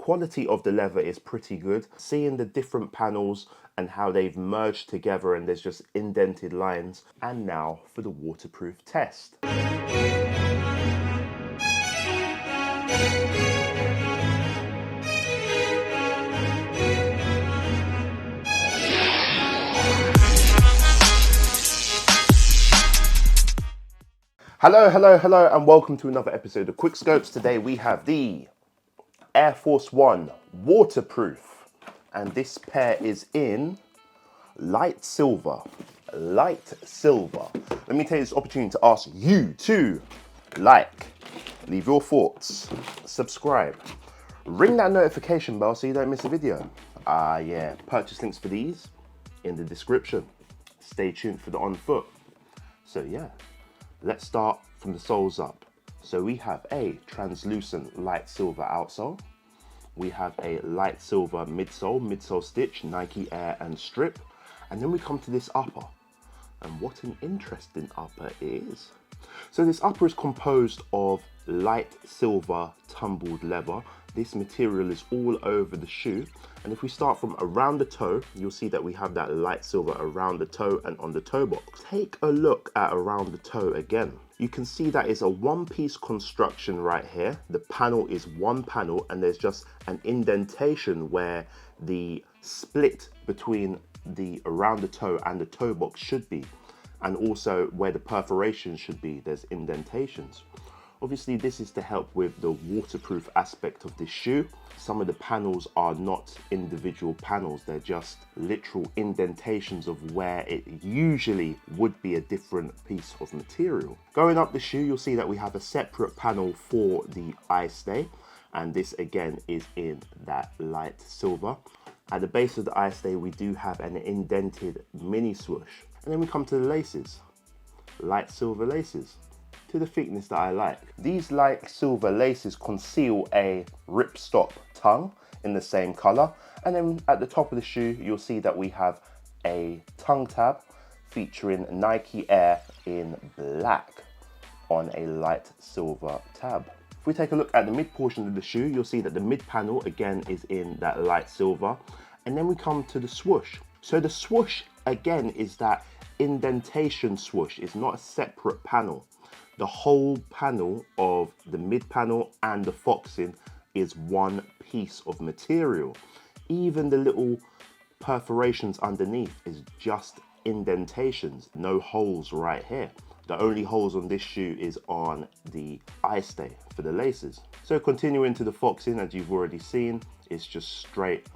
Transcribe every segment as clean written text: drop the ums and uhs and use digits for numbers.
quality of the leather is pretty good. Seeing the different panels and how they've merged together and there's just indented lines. And now for the waterproof test. Hello, and welcome to another episode of QuickSchopes. Today we have the Air Force One waterproof, and this pair is in light silver. Let me take this opportunity to ask you to like, leave your thoughts, subscribe, ring that notification bell so you don't miss a video. Yeah, purchase links for these in the description. Stay tuned for the on foot. So yeah, let's start from the soles up. So we have a translucent light silver outsole. We have a light silver midsole stitch, Nike Air and strip. And then we come to this upper. And what an interesting upper is. So this upper is composed of light silver tumbled leather. This material is all over the shoe. And if we start from around the toe, you'll see that we have that light silver around the toe and on the toe box. Take a look at around the toe again. You can see that it's a one-piece construction right here. The panel is one panel and there's just an indentation where the split between the around the toe and the toe box should be. And also where the perforation should be, there's indentations. Obviously, this is to help with the waterproof aspect of this shoe. Some of the panels are not individual panels, they're just literal indentations of where it usually would be a different piece of material. Going up the shoe, you'll see that we have a separate panel for the eye stay, and this again is in that light silver. At the base of the eye stay, we do have an indented mini swoosh. And then we come to the laces, light silver laces, to the thickness that I like. These light silver laces conceal a ripstop tongue in the same color. And then at the top of the shoe, you'll see that we have a tongue tab featuring Nike Air in black on a light silver tab. If we take a look at the mid portion of the shoe, you'll see that the mid panel again is in that light silver. And then we come to the swoosh. So the swoosh again is that indentation swoosh. It's not a separate panel. The whole panel of the mid panel and the foxing is one piece of material. Even the little perforations underneath is just indentations, no holes right here. The only holes on this shoe is on the eye stay for the laces. So continuing to the foxing, as you've already seen, it's just straight.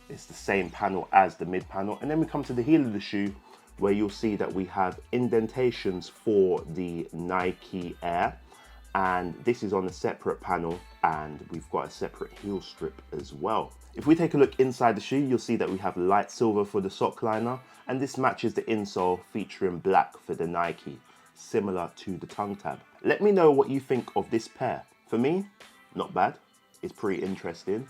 It's the same panel as the mid panel. And then we come to the heel of the shoe, where you'll see that we have indentations for the Nike Air, and this is on a separate panel, and we've got a separate heel strip as well. If we take a look inside the shoe, you'll see that we have light silver for the sock liner, and this matches the insole featuring black for the Nike, similar to the tongue tab. Let me know what you think of this pair. For me, not bad. It's pretty interesting,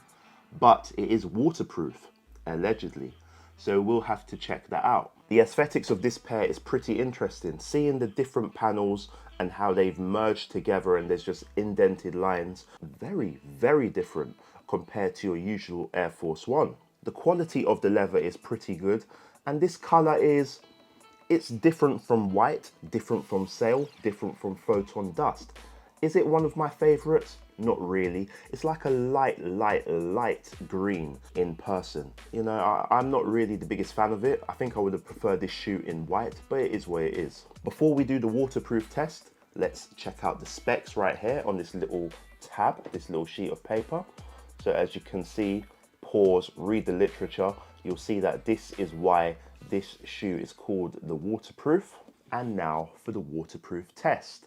but it is waterproof, allegedly. So we'll have to check that out. The aesthetics of this pair is pretty interesting. Seeing the different panels and how they've merged together and there's just indented lines. Very, very different compared to your usual Air Force One. The quality of the leather is pretty good. And this color it's different from white, different from sail, different from photon dust. Is it one of my favorites? Not really. It's like a light green in person. You know, I'm not really the biggest fan of it. I think I would have preferred this shoe in white, but it is what it is. Before we do the waterproof test, let's check out the specs right here on this little tab, this little sheet of paper. So as you can see, pause, read the literature. You'll see that this is why this shoe is called the waterproof. And now for the waterproof test.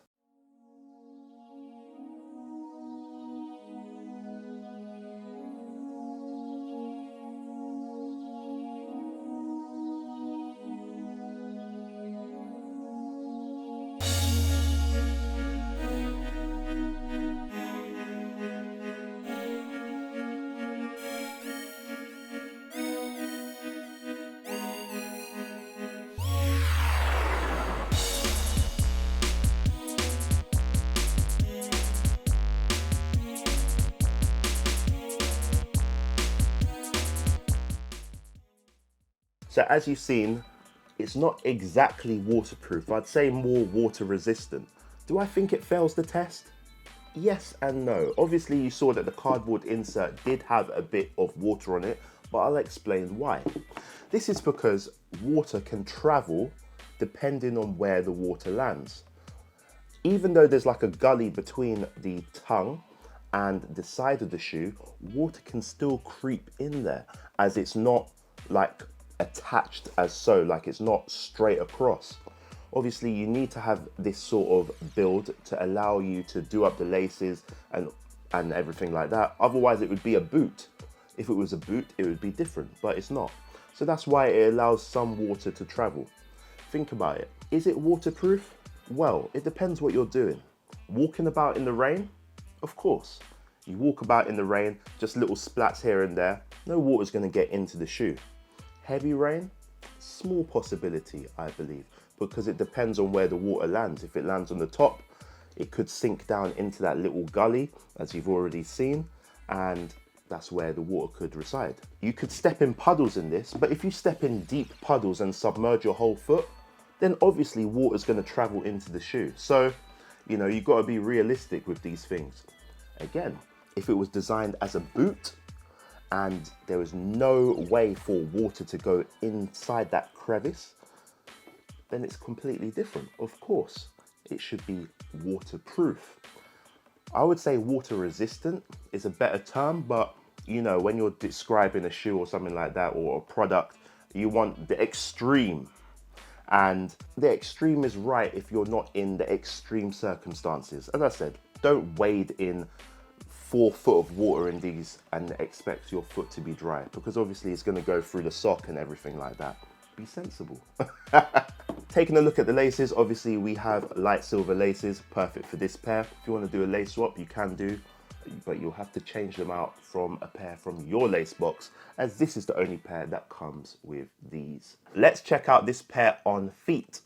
So as you've seen, it's not exactly waterproof. I'd say more water resistant. Do I think it fails the test? Yes and no. Obviously you saw that the cardboard insert did have a bit of water on it, but I'll explain why. This is because water can travel depending on where the water lands. Even though there's like a gully between the tongue and the side of the shoe, water can still creep in there, as it's not like attached as so, like it's not straight across. Obviously you need to have this sort of build to allow you to do up the laces and everything like that. Otherwise it would be a boot. If it was a boot, it would be different, but it's not. So that's why it allows some water to travel. Think about it. Is it waterproof? Well, it depends what you're doing. Walking about in the rain? Of course. You walk about in the rain, just little splats here and there. No water's going to get into the shoe. Heavy rain? Small possibility, I believe, because it depends on where the water lands. If it lands on the top, it could sink down into that little gully, as you've already seen, and that's where the water could reside. You could step in puddles in this, but if you step in deep puddles and submerge your whole foot, then obviously water's going to travel into the shoe. So, you know, you've got to be realistic with these things. Again, if it was designed as a boot and there was no way for water to go inside that crevice, then it's completely different. Of course, it should be waterproof. I would say water resistant is a better term, but you know, when you're describing a shoe or something like that, or a product, you want the extreme. And the extreme is right if you're not in the extreme circumstances. As I said, don't wade in 4 foot of water in these and expect your foot to be dry, because obviously it's going to go through the sock and everything like that. Be sensible. Taking a look at the laces, obviously we have light silver laces, perfect for this pair. If you want to do a lace swap, you can do, but you'll have to change them out from a pair from your lace box, as this is the only pair that comes with these. Let's check out this pair on feet.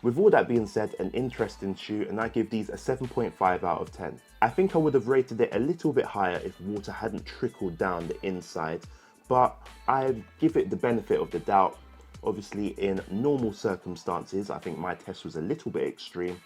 With all that being said, an interesting shoe, and I give these a 7.5 out of 10. I think I would have rated it a little bit higher if water hadn't trickled down the inside, but I give it the benefit of the doubt. Obviously in normal circumstances, I think my test was a little bit extreme.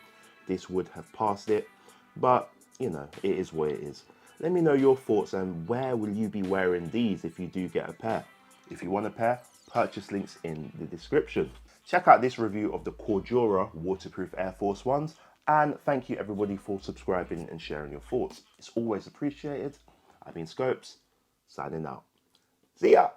This would have passed it, but you know, it is what it is. Let me know your thoughts and where will you be wearing these if you do get a pair. If you want a pair, purchase links in the description. Check out this review of the Cordura waterproof Air Force Ones, and thank you everybody for subscribing and sharing your thoughts. It's always appreciated. I've been Schopes, signing out. See ya!